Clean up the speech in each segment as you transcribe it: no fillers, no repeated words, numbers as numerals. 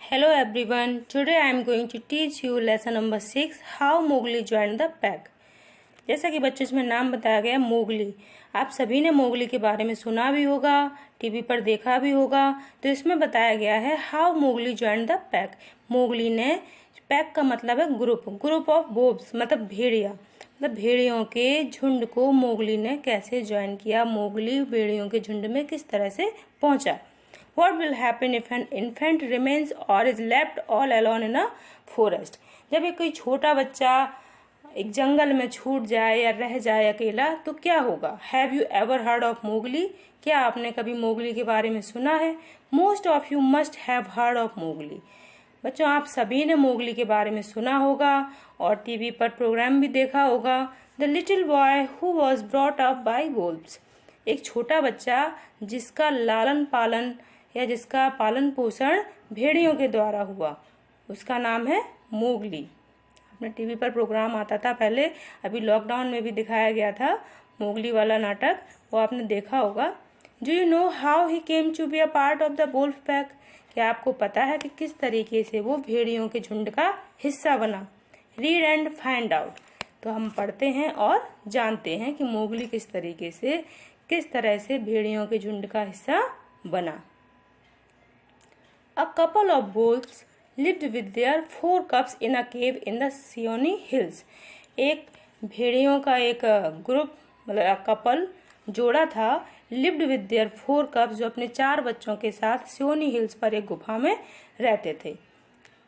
Hello everyone, today I am going to teach you lesson number 6 how Mowgli joined the pack। जैसा कि बच्चों इसमें नाम बताया गया मोगली, आप सभी ने मोगली के बारे में सुना भी होगा, टीवी पर देखा भी होगा। तो इसमें बताया गया है how Mowgli join the pack. Mowgli ने, पैक का मतलब है ग्रुप ऑफ बोब्स मतलब भेड़िया, मतलब भेड़ियों के झुंड को मोगली ने कैसे ज्वाइन किया, मोगली भेड़ियों के झुंड में किस तरह से पहुंचा। What will happen if an infant remains or is left all alone in a forest? जब एक कोई छोटा बच्चा एक जंगल में छूट जाए या रह जाए अकेला तो क्या होगा। Have you ever heard of Mowgli? क्या आपने कभी मोगली के बारे में सुना है। Most of you must have heard of Mowgli। बच्चों आप सभी ने मोगली के बारे में सुना होगा और टीवी पर प्रोग्राम भी देखा होगा। The little boy who was brought up by wolves। एक छोटा बच्चा जिसका लालन पालन या जिसका पालन पोषण भेड़ियों के द्वारा हुआ, उसका नाम है मोगली। अपने टीवी पर प्रोग्राम आता था पहले, अभी लॉकडाउन में भी दिखाया गया था मोगली वाला नाटक, वो आपने देखा होगा। Do you know how he came to be a part of the wolf pack? क्या आपको पता है कि किस तरीके से वो भेड़ियों के झुंड का हिस्सा बना। Read and find out. तो हम पढ़ते हैं और जानते हैं कि मोगली किस तरह से भेड़ियों के झुंड का हिस्सा बना। A couple of wolves lived with their 4 cubs in a cave in the Seoni Hills। एक भेड़ियों का एक ग्रुप मतलब कपल जोड़ा था, lived with their 4 cubs, जो अपने 4 बच्चों के साथ सियोनी हिल्स पर एक गुफा में रहते थे।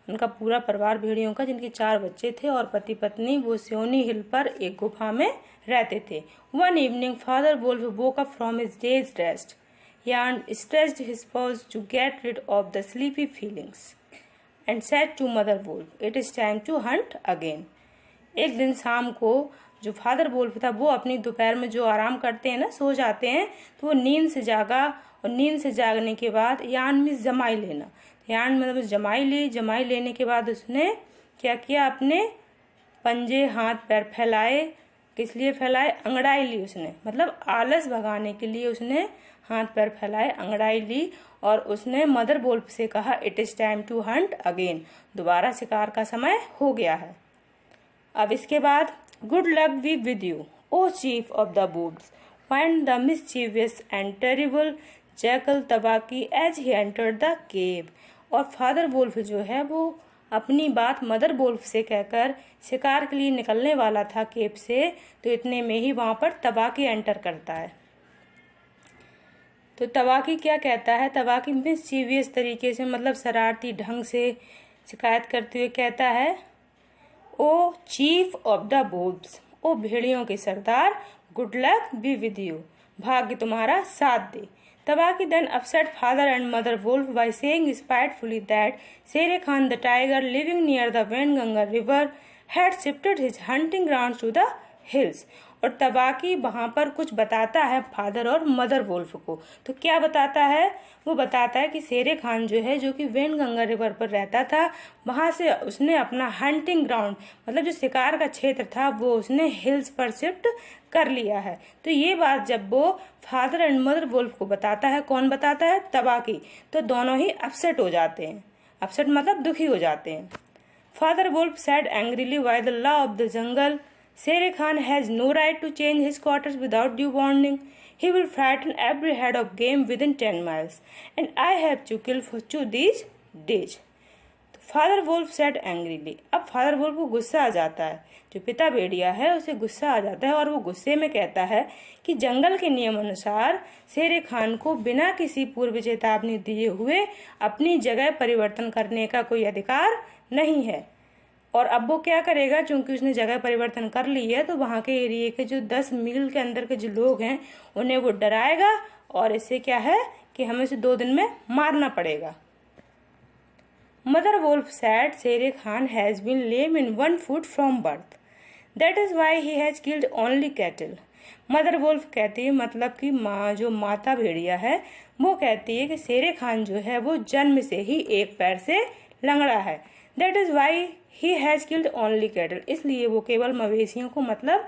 उनका पूरा परिवार भेड़ियों का, जिनके 4 बच्चे थे और पति पत्नी, वो सियोनी हिल पर एक गुफा में रहते थे। One evening, Father Wolf woke up from his day's rest and stretched his paws to get rid of the sleepy feelings and said to Mother Wolf, "It is time to hunt again." एक दिन शाम को जो father Wolff था वो अपनी दोपहर में जो आराम करते हैं ना, सो जाते हैं, तो वो नींद से जागा और नींद से जागने के बाद यान में जमाई लेना, यान मतलब जमाई लेने के बाद उसने क्या किया, अपने पंजे हाथ पैर फैलाए। किस लिए फैलाए? अंगड़ाई ली उसने, मतलब आलस भगाने के लिए उसने हाथ पैर फैलाए, अंगड़ाई ली और उसने मदर वोल्फ से कहा, it is time to hunt again, दोबारा शिकार का समय हो गया है। अब इसके बाद, good luck be with you O chief of the woods find the mischievous and terrible jackal Tabaqui as he entered the cave. और फादर वोल्फ जो है वो अपनी बात मदर वोल्फ से कहकर शिकार के लिए निकलने वाला था केव से, तो इतने में ही वहां पर तबाकी एंटर करता है। तो तबाकी क्या कहता है? तबाकी मिस्चीवियस तरीके से मतलब शरारती ढंग से शिकायत करते हुए कहता है, O chief of the woods, ओ भेड़ियों के सरदार, good luck be with you, भाग्य तुम्हारा साथ दे। Tabaqui then upset father and mother wolf by saying spitefully that Shere Khan the tiger living near the Waingunga river had shifted his hunting ground to the hills. और Tabaqui वहां पर कुछ बताता है फादर और मदर वोल्फ को। तो क्या बताता है? वो बताता है कि शेर खान जो है, जो कि वेनगंगा रिवर पर रहता था, वहां से उसने अपना हंटिंग ग्राउंड मतलब जो शिकार का क्षेत्र था वो उसने हिल्स पर शिफ्ट कर लिया है। तो ये बात जब वो फादर एंड मदर वोल्फ को बताता है, कौन बताता है? तबाकी। तो दोनों ही अपसेट हो जाते हैं, अपसेट मतलब दुखी हो जाते हैं। Father wolf said angrily, by the law of the jungle Shere Khan has no right to change his quarters without due warning. He will frighten every head of game within 10 miles, and I have to kill for 2 these days. Father wolf said angrily. अब father wolf को गुस्सा आ जाता है, जो पिता भेड़िया है उसे गुस्सा आ जाता है और वो गुस्से में कहता है कि जंगल के नियम अनुसार शेर खान को बिना किसी पूर्व चेतावनी दिए हुए अपनी जगह परिवर्तन करने का कोई अधिकार नहीं है। और अब वो क्या करेगा, चूंकि उसने जगह परिवर्तन कर ली है, तो वहां के एरिया के जो 10 मील के अंदर के जो लोग हैं उन्हें वो डराएगा और इससे क्या है कि हमें उसे 2 दिन में मारना पड़ेगा। Mother wolf said Shere Khan has been lame in 1 foot from birth, that is why he has killed only cattle. Mother wolf कहती है, मतलब कि जो माता भेड़िया है वो कहती है कि शेर खान जो है वो जन्म से ही एक पैर से लंगड़ा है। That is why he has killed only cattle, इसलिए वो केवल मवेशियों को मतलब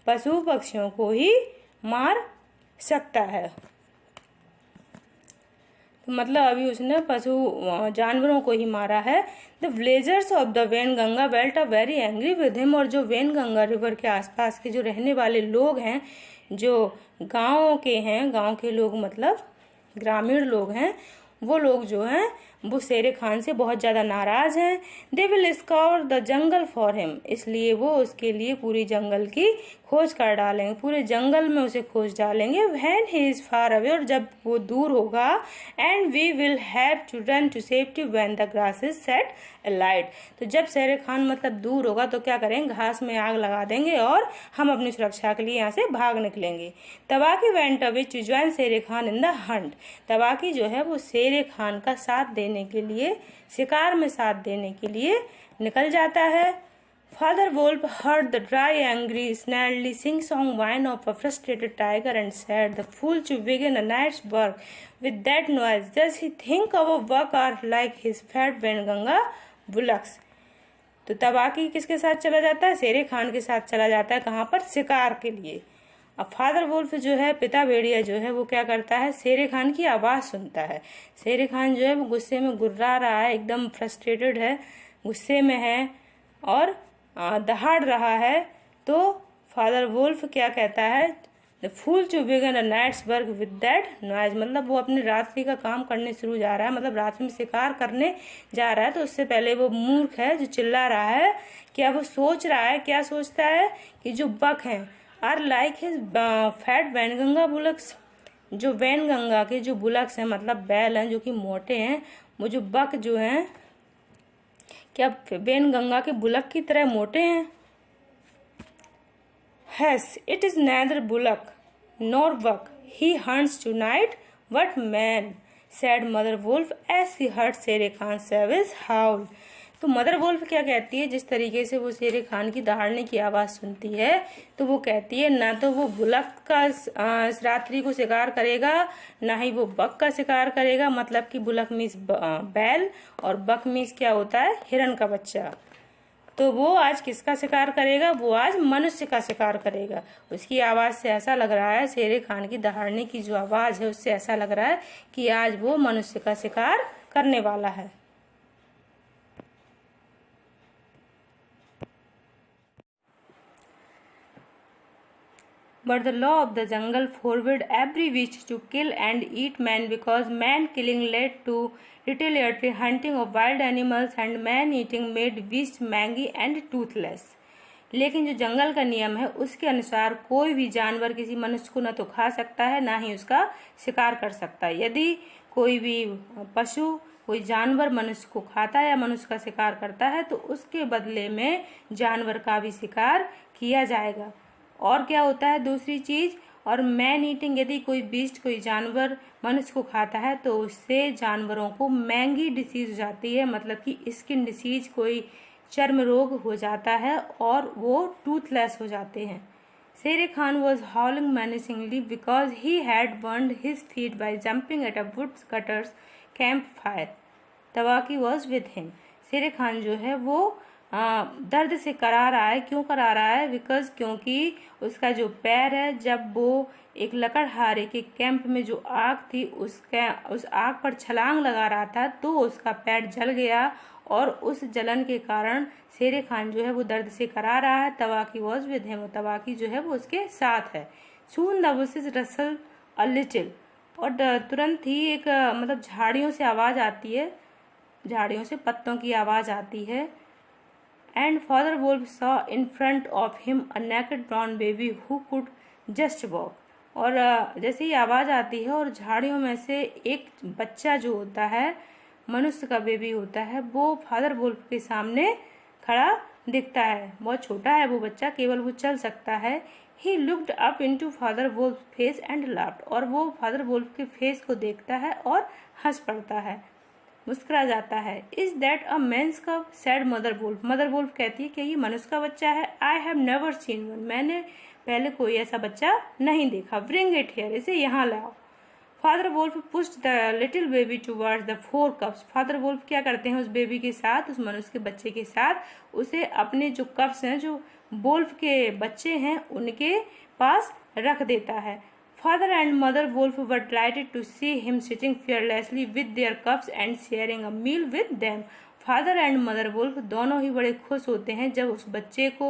पशु पक्षियों को ही मार सकता है। मतलब अभी उसने पशु जानवरों को ही मारा है। The villagers of the Wainganga belt a very angry with him, और जो वेनगंगा रिवर के आसपास के जो रहने वाले लोग हैं, जो गाँव के हैं, गाँव के लोग मतलब ग्रामीण लोग हैं, वो लोग जो हैं वो शेर खान से बहुत ज़्यादा नाराज़ हैं। They will scour the jungle for him, इसलिए वो उसके लिए पूरी जंगल की खोज कर डालेंगे, पूरे जंगल में उसे खोज डालेंगे। When he is far away, और जब वो दूर होगा। And we will have to run to safety when the grass is set light, तो जब शेर खान मतलब दूर होगा तो क्या करेंगे, घास में आग लगा देंगे और हम अपनी सुरक्षा के लिए यहाँ से भाग निकलेंगे। Tabaqui went away to join Shere Khan in the hunt, Tabaqui जो है वो शेर खान का साथ देने के लिए, शिकार में साथ देने के लिए निकल जाता है। Father Wolf heard the dry, angry, snarly sing-song whine of a frustrated tiger and said, "The fool to begin a night's work with that noise. Does he think our work are like his fat Venganga bullocks?" तो तबाकी किसके साथ चला जाता है, शेर खान के साथ चला जाता है। कहाँ पर, शिकार के लिए। अब फादर वुल्फ जो है, पिता भेड़िया जो है, वो क्या करता है, शेर खान की आवाज़ सुनता है। शेर खान जो है वो गुस्से में गुर्रा रहा है, एकदम फ्रस्ट्रेटेड है, गुस्से में है और दहाड़ रहा है। तो फादर वुल्फ क्या कहता है, the fool to begin a night's work with that noise, मतलब वो अपनी रात्रि का काम करने शुरू जा रहा है, मतलब रात में शिकार करने जा रहा है। तो उससे पहले वो मूर्ख है जो चिल्ला रहा है। क्या वो सोच रहा है, क्या सोचता है कि जो बक हैं are like his fat Waingunga bullocks, जो वैनगंगा के जो बुलक्स हैं मतलब बैल हैं जो कि मोटे हैं, वो जो बक जो हैं क्या वैनगंगा के बुलक की तरह मोटे हैं। Hush it is neither bullock nor buck, he hunts tonight what man, said mother wolf as he heard Shere Khan savage हाउल। तो मदर वुल्फ क्या कहती है, जिस तरीके से वो शेर खान की दहाड़ने की आवाज़ सुनती है तो वो कहती है ना तो वो बुलक का इस रात्रि को शिकार करेगा, ना ही वो बक का शिकार करेगा, मतलब कि बुलक मीन्स बैल और बक मीन्स क्या होता है, हिरन का बच्चा। तो वो आज किसका शिकार करेगा, वो आज मनुष्य का शिकार करेगा। उसकी आवाज़ से ऐसा लग रहा है, शेर खान की दहाड़ने की जो आवाज़ है उससे ऐसा लग रहा है कि आज वो मनुष्य का शिकार करने वाला है। But the law of the jungle forbade every witch to kill and eat man, because man killing led to retaliatory hunting of wild animals and man eating made witch mangy and toothless. लेकिन जो जंगल का नियम है उसके अनुसार कोई भी जानवर किसी मनुष्य को न तो खा सकता है ना ही उसका शिकार कर सकता है। यदि कोई भी पशु, कोई जानवर मनुष्य को खाता है या मनुष्य का शिकार करता है तो उसके बदले में जानवर का भी शिकार किया जाएगा। और क्या होता है दूसरी चीज, और मैन ईटिंग, यदि कोई बीस्ट, कोई जानवर मनुष्य को खाता है तो उससे जानवरों को मैंगी डिसीज हो जाती है, मतलब कि स्किन डिसीज, कोई चर्म रोग हो जाता है और वो टूथलेस हो जाते हैं। Shere Khan was howling menacingly because he had burned his feet by jumping at a wood cutters camp fire, Tabaqui was with him. Shere Khan जो है वो दर्द से करा रहा है। क्यों करा रहा है, बिकॉज क्योंकि उसका जो पैर है, जब वो एक लकड़हारे के कैंप में जो आग थी उस आग पर छलांग लगा रहा था तो उसका पैर जल गया और उस जलन के कारण शेर खान जो है वो दर्द से करा रहा है। तबाकी वॉज विद हिम, तबाकी जो है वो उसके साथ है। Soon the bushes Russell a little, और तुरंत ही एक मतलब झाड़ियों से आवाज़ आती है, झाड़ियों से पत्तों की आवाज़ आती है। And Father Wolf saw in front of him a naked brown baby who could just walk. और जैसे ही आवाज़ आती है और झाड़ियों में से एक बच्चा जो होता है, मनुष्य का बेबी होता है, वो फादर वुल्फ के सामने खड़ा दिखता है। बहुत छोटा है वो बच्चा, केवल वो चल सकता है। He looked up into Father Wolf's face and laughed. और वो फादर वुल्फ के फेस को देखता है और हंस पड़ता है, मुस्कुरा जाता है। Is that a man's cub, said mother wolf, mother wolf कहती है कि ये मनुष्य का बच्चा है। I have never seen one, मैंने पहले कोई ऐसा बच्चा नहीं देखा। ब्रिंग इट हियर, इसे यहाँ लाओ। Father wolf pushed the little baby towards the 4 cubs, father wolf क्या करते हैं उस बेबी के साथ, उस मनुष्य के बच्चे के साथ उसे अपने जो कप्स हैं, जो वुल्फ के बच्चे हैं, उनके पास रख देता है। Father and mother wolf were delighted to see him sitting fearlessly with their cubs and sharing a meal with them. Father and mother wolf दोनों ही बड़े खुश होते हैं जब उस बच्चे को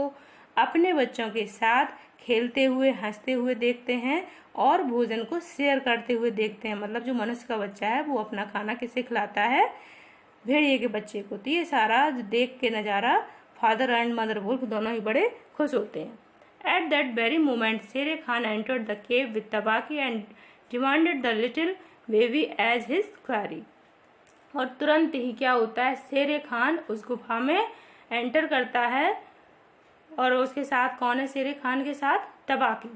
अपने बच्चों के साथ खेलते हुए हंसते हुए देखते हैं और भोजन को शेयर करते हुए देखते हैं। मतलब जो मनुष्य का बच्चा है वो अपना खाना किसे खिलाता है, भेड़िए के बच्चे को। तो ये सारा जो देख के नज़ारा फादर एंड मदर वुल्फ दोनों ही बड़े खुश होते हैं। At that very moment, Shere Khan entered the cave with Tabaki and demanded the little baby as his quarry. और तुरंत ही क्या होता है, शेरे खान उस गुफा में एंटर करता है और उसके साथ कौन है, शेरे खान के साथ Tabaqui.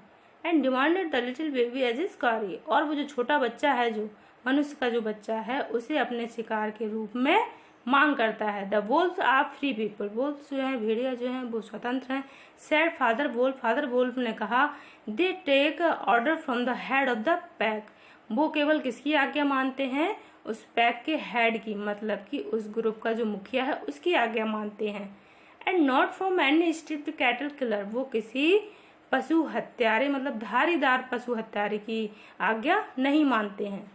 And demanded the little baby as his quarry, और वो जो छोटा बच्चा है, जो मनुष्य का जो बच्चा है, उसे अपने शिकार के रूप में मांग करता है। The wolf are free people, wolf जो है, भेड़िया जो है, वो स्वतंत्र हैं। सैड फादर वोल्फ ने कहा, they take order from the head of the pack, वो केवल किसकी आज्ञा मानते हैं, उस पैक के हेड की, मतलब कि उस ग्रुप का जो मुखिया है उसकी आज्ञा मानते हैं। And not from any स्ट्रिप्ट cattle killer, वो किसी पशु हत्यारे मतलब धारीदार पशु हत्यारे की आज्ञा नहीं मानते हैं।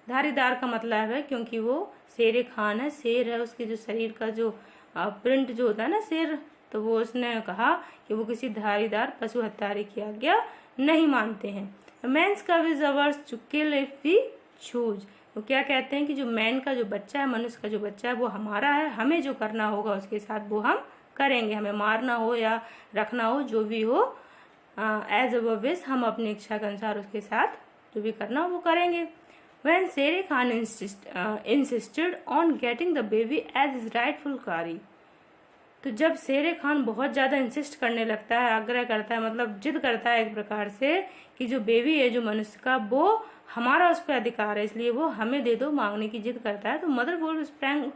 धारीदार का मतलब है क्योंकि वो शेर खान है, शेर है, उसके जो शरीर का जो प्रिंट जो होता है ना शेर, तो वो उसने कहा कि वो किसी धारीदार पशु हत्यारे की आज्ञा नहीं मानते हैं। Man's cub is ours to kill if we choose, वो क्या कहते हैं कि जो मैन का जो बच्चा है, मनुष्य का जो बच्चा है, वो हमारा है, हमें जो करना होगा उसके साथ वो हम करेंगे, हमें मारना हो या रखना हो, जो भी हो, एज अ विश, हम अपनी इच्छा के अनुसार उसके साथ जो भी करना हो वो करेंगे। When Shere Khan insisted on getting the baby as his rightful कारी, तो जब शेरे खान बहुत ज़्यादा इंसिस्ट करने लगता है, आग्रह करता है, मतलब जिद करता है एक प्रकार से कि जो बेबी है जो मनुष्य का, वो हमारा उस पर अधिकार है, इसलिए वो हमें दे दो, मांगने की जिद करता है। तो mother wolf sprang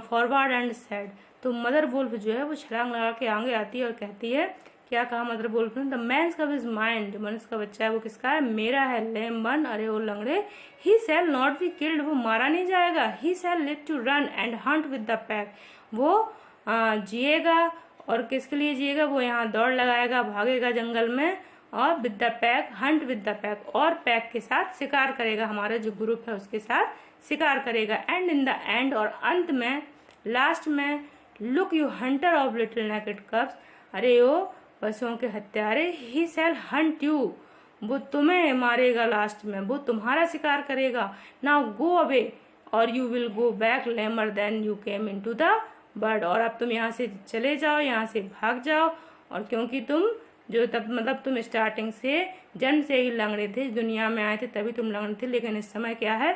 forward and said, तो मदर वुल्फ जो है वो छलांग लगा के आगे आती है और कहती है, क्या कहा मदर वुल्फ ने, द मैन्स कब इज माइंड, जो मनुष्य का बच्चा है वो किसका है, मेरा है। लेम बन, अरे ओ लंगड़े, he shall not be killed, वो मारा नहीं जाएगा। He shall live to run and hunt with the pack, वो जिएगा, और किसके लिए जिएगा, वो यहाँ दौड़ लगाएगा, भागेगा जंगल में, और with the pack, Hunt with the pack, और पैक के साथ शिकार करेगा, हमारा जो ग्रुप है उसके साथ शिकार करेगा। एंड इन द एंड, और अंत में, लास्ट में, look you Hunter of little naked कब्स, अरे ओ पशुओं के हत्यारे, ही शैल हंट यू, वो तुम्हें मारेगा, लास्ट में वो तुम्हारा शिकार करेगा। नाउ गो अवे और you will go back lamer than you came into the world, और अब तुम यहाँ से चले जाओ, यहाँ से भाग जाओ, और क्योंकि तुम जो तब मतलब तुम स्टार्टिंग से जन्म से ही लंगड़े थे, इस दुनिया में आए थे तभी तुम लंगड़े थे, लेकिन इस समय क्या है,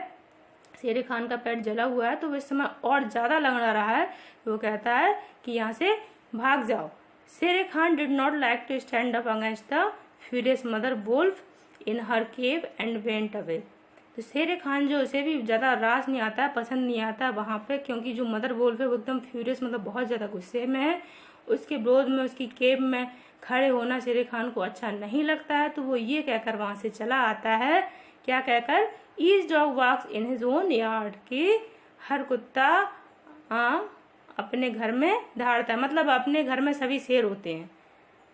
शेरे खान का पेट जला हुआ है तो वो इस समय और ज़्यादा लंगड़ा रहा है, तो वो कहता है कि यहाँ से भाग जाओ। Shere Khan did not like to stand up against the furious mother wolf in her cave and went away, तो शेरे खान जो, उसे भी ज़्यादा रास नहीं आता है, पसंद नहीं आता है वहाँ पे, क्योंकि जो मदर वुल्फ है वो एकदम फ्यूरियस मतलब बहुत ज़्यादा गुस्से में है, उसके विरोध में, उसकी केव में खड़े होना शेरे खान को अच्छा नहीं लगता है, तो वो ये कहकर वहाँ से चला आता है, क्या कहकर, each dog walks in his own yard, कि हर कुत्ता अपने घर में दहाड़ता है, मतलब अपने घर में सभी शेर होते हैं।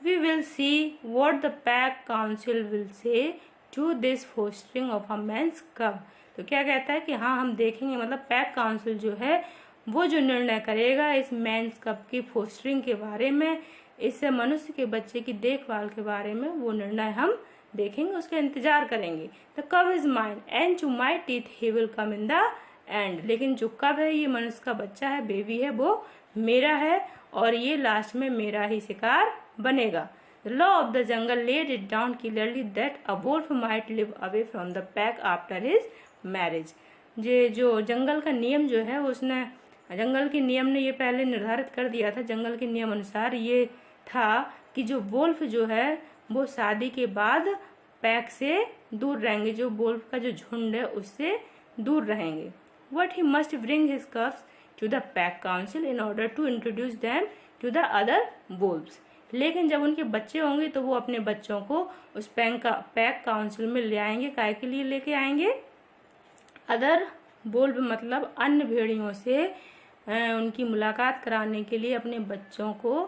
We will see what the pack council will say to this fostering of a man's cub, तो क्या कहता है कि हाँ हम देखेंगे, मतलब पैक काउंसिल जो है वो जो निर्णय करेगा इस मैन्स कब की फोस्टरिंग के बारे में, इससे मनुष्य के बच्चे की देखभाल के बारे में, वो निर्णय हम देखेंगे, उसका इंतजार करेंगे। The cub is mine and to my teeth he will come in the end, लेकिन जो कब है, ये मनुष्य का बच्चा है, बेबी है, वो मेरा है, और ये लास्ट में मेरा ही शिकार बनेगा। The law of the jungle laid it down clearly that a wolf might live away from the pack after his marriage. ये जो जंगल का नियम जो है, उसने, जंगल के नियम ने ये पहले निर्धारित कर दिया था, जंगल के नियम अनुसार ये था कि जो वोल्फ जो है वो शादी के बाद पैक से दूर रहेंगे, जो वोल्फ का जो झुंड है उससे दूर रहेंगे। What he must bring his cubs to the pack council in order to introduce them to the other wolves. लेकिन जब उनके बच्चे होंगे तो वो अपने बच्चों को उस पैक काउंसिल में ले आएंगे, काय के लिए लेके आएंगे, अदर वुल्फ मतलब अन्य भेड़ियों से उनकी मुलाकात कराने के लिए, अपने बच्चों को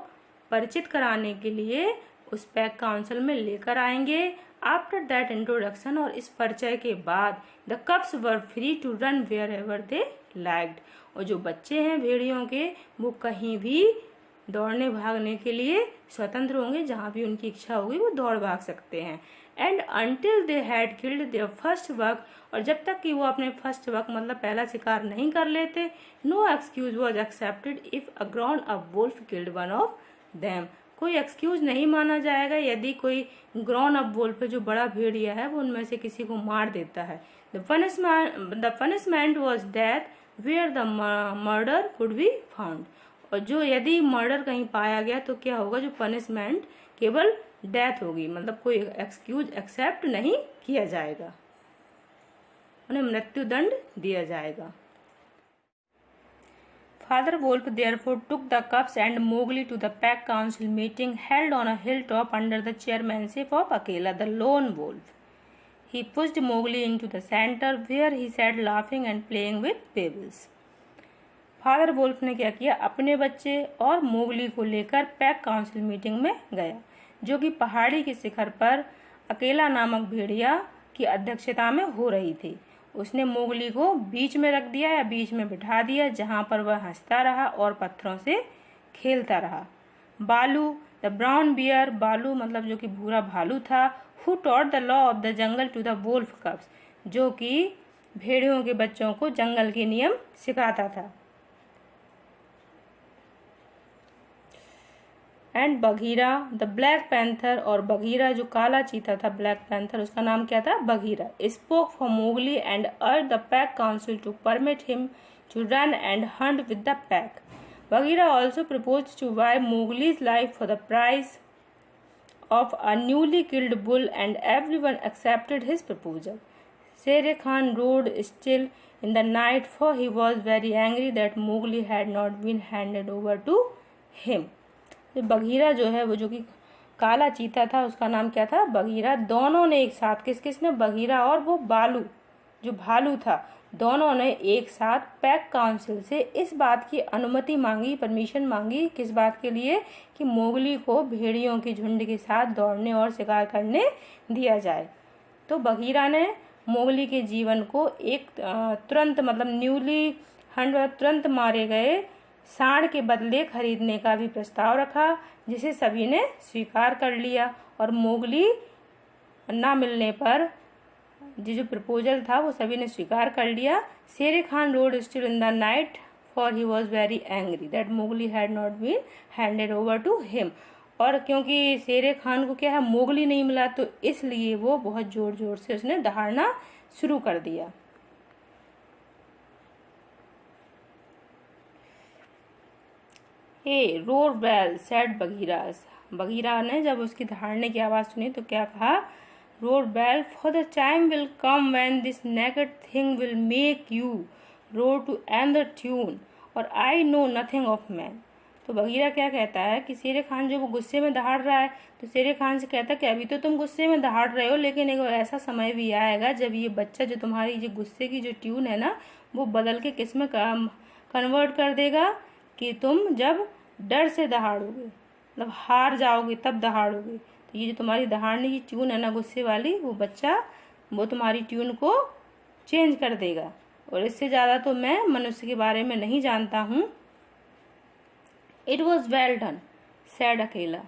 परिचित कराने के लिए उस पैक काउंसिल में लेकर आएंगे। आफ्टर दैट इंट्रोडक्शन, और इस परिचय के बाद, the cubs were free to run wherever they liked, और जो बच्चे हैं भेड़ियों के, वो कहीं भी दौड़ने भागने के लिए स्वतंत्र होंगे, जहाँ भी उनकी इच्छा होगी वो दौड़ भाग सकते हैं। And until they had killed their first buck, और जब तक कि वो अपने फर्स्ट बक मतलब पहला शिकार नहीं कर लेते, no excuse was accepted if a grown up wolf killed one of them, कोई एक्सक्यूज नहीं माना जाएगा यदि कोई ग्रोन अप वुल्फ जो बड़ा भेड़िया है वो उनमें से किसी को मार देता है। The punishment was death where the murder could be found, और जो यदि मर्डर कहीं पाया गया तो क्या होगा, जो पनिशमेंट केवल डेथ होगी, मतलब कोई एक्सक्यूज एक्सेप्ट नहीं किया जाएगा, उन्हें मृत्यु दंड दिया जाएगा। Father Wolf therefore took the cubs and Mowgli to the pack council meeting held on a hilltop under the chairmanship of Akela the lone wolf. He pushed Mowgli into the center where he sat laughing and playing with pebbles. Father wolf ने क्या किया, अपने बच्चे और Mowgli को लेकर pack council meeting में गया, जो कि पहाड़ी के शिखर पर अकेला नामक भेड़िया की अध्यक्षता में हो रही थी। उसने मोगली को बीच में रख दिया या बीच में बिठा दिया, जहां पर वह हंसता रहा और पत्थरों से खेलता रहा। बालू द ब्राउन बियर, बालू मतलब जो कि भूरा भालू था, who taught the law of the jungle to the wolf cubs, जो कि भेड़ियों के बच्चों को जंगल के नियम सिखाता था। And Bagheera the black panther, और बघीरा जो काला चीता था, ब्लैक पैंथर उसका नाम क्या था, Bagheera, spoke for Mowgli and urge the pack council to permit him to run and hunt with the pack. Bagheera also propose to buy Mowgli's life for the price of a newly killed bull, and everyone accepted his proposal. Shere Khan rode still in the night, for he was very angry that Mowgli had not been handed over to him. Bagheera जो है वो जो कि काला चीता था, उसका नाम क्या था, बघीरा, दोनों ने एक साथ, किसने, बघीरा और वो बालू जो भालू था, दोनों ने एक साथ पैक काउंसिल से इस बात की अनुमति मांगी, परमिशन मांगी, किस बात के लिए, कि मोगली को भेड़ियों के झुंड के साथ दौड़ने और शिकार करने दिया जाए। तो बघीरा ने मोगली के जीवन को एक तुरंत मतलब न्यूली तुरंत मारे गए सांड के बदले खरीदने का भी प्रस्ताव रखा, जिसे सभी ने स्वीकार कर लिया, और मोगली ना मिलने पर जो प्रपोजल था वो सभी ने स्वीकार कर लिया। Shere Khan roared still in the night, for he was very angry that Mowgli had not been handed over to him, और क्योंकि शेर खान को क्या है, मोगली नहीं मिला, तो इसलिए वो बहुत जोर जोर से उसने दहाड़ना शुरू कर दिया। A roar well said Bagheera, Bagheera ने जब उसकी दहाड़ने की आवाज सुनी तो क्या कहा, roar well, for the time will come when this naked thing will make you roar to another tune, और I know nothing of man। तो बघीरा क्या कहता है कि शेर खान जो वो गुस्से में दहाड़ रहा है, तो शेर खान से कहता है कि अभी तो तुम गुस्से में दहाड़ रहे हो, लेकिन एक ऐसा समय भी आएगा जब ये बच्चा जो तुम्हारी ये गुस्से की जो ट्यून है ना, वो बदल के किस में कन्वर्ट कर देगा, कि तुम जब डर से दहाड़ोगे, मतलब हार जाओगे तब दहाड़ोगे। ये जो तुम्हारी दहाड़ने की ट्यून है ना गुस्से वाली, वो बच्चा वो तुम्हारी ट्यून को चेंज कर देगा, और इससे ज़्यादा तो मैं मनुष्य के बारे में नहीं जानता हूँ। It was well done sad अकेला,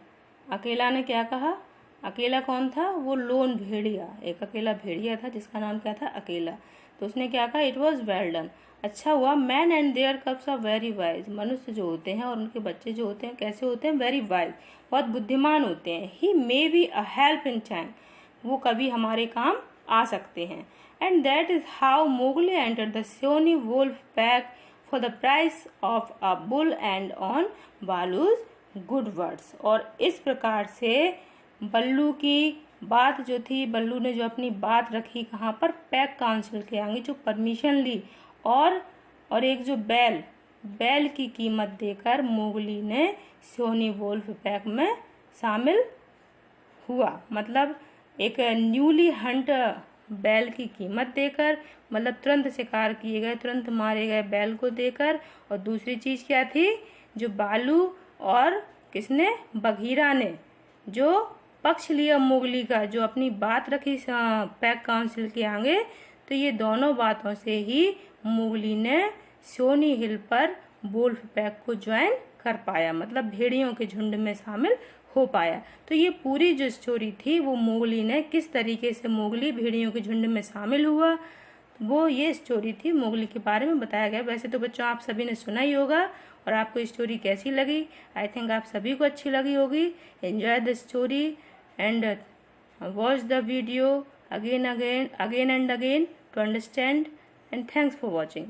अकेला ने क्या कहा, अकेला कौन था, वो लोन भेड़िया, एक अकेला भेड़िया था जिसका नाम क्या था, अकेला, तो उसने क्या कहा, इट वॉज वेल डन, अच्छा हुआ। Man and their cubs are very wise, मनुष्य जो होते हैं और उनके बच्चे जो होते हैं कैसे होते हैं, वेरी वाइज, बहुत बुद्धिमान होते हैं। He may be a help in time, वो कभी हमारे काम आ सकते हैं। And that is how Mowgli enter the Seeonee wolf pack for the price of a bull and on Baloo's good words, और इस प्रकार से बल्लू की बात जो थी, बल्लू ने जो अपनी बात रखी कहाँ पर, पैक काउंसिल के आगे, जो परमिशन ली, और एक जो बैल की कीमत देकर मोगली ने सोनी वुल्फ पैक में शामिल हुआ, मतलब एक न्यूली हंट बैल की कीमत देकर, मतलब तुरंत शिकार किए गए, तुरंत मारे गए बैल को देकर, और दूसरी चीज क्या थी, जो बालू और किसने, बघीरा ने जो पक्ष लिया मोगली का, जो अपनी बात रखी पैक काउंसिल के आगे, तो ये दोनों बातों से ही मोगली ने सोनी हिल पर वुल्फ पैक को ज्वाइन कर पाया, मतलब भेड़ियों के झुंड में शामिल हो पाया। तो ये पूरी जो स्टोरी थी वो मोगली ने किस तरीके से मोगली भेड़ियों के झुंड में शामिल हुआ, वो ये स्टोरी थी मोगली के बारे में बताया गया। वैसे तो बच्चों आप सभी ने सुना ही होगा, और आपको स्टोरी कैसी लगी? आई थिंक आप सभी को अच्छी लगी होगी। Enjoy the story and watch the video again and again to understand, and thanks for watching.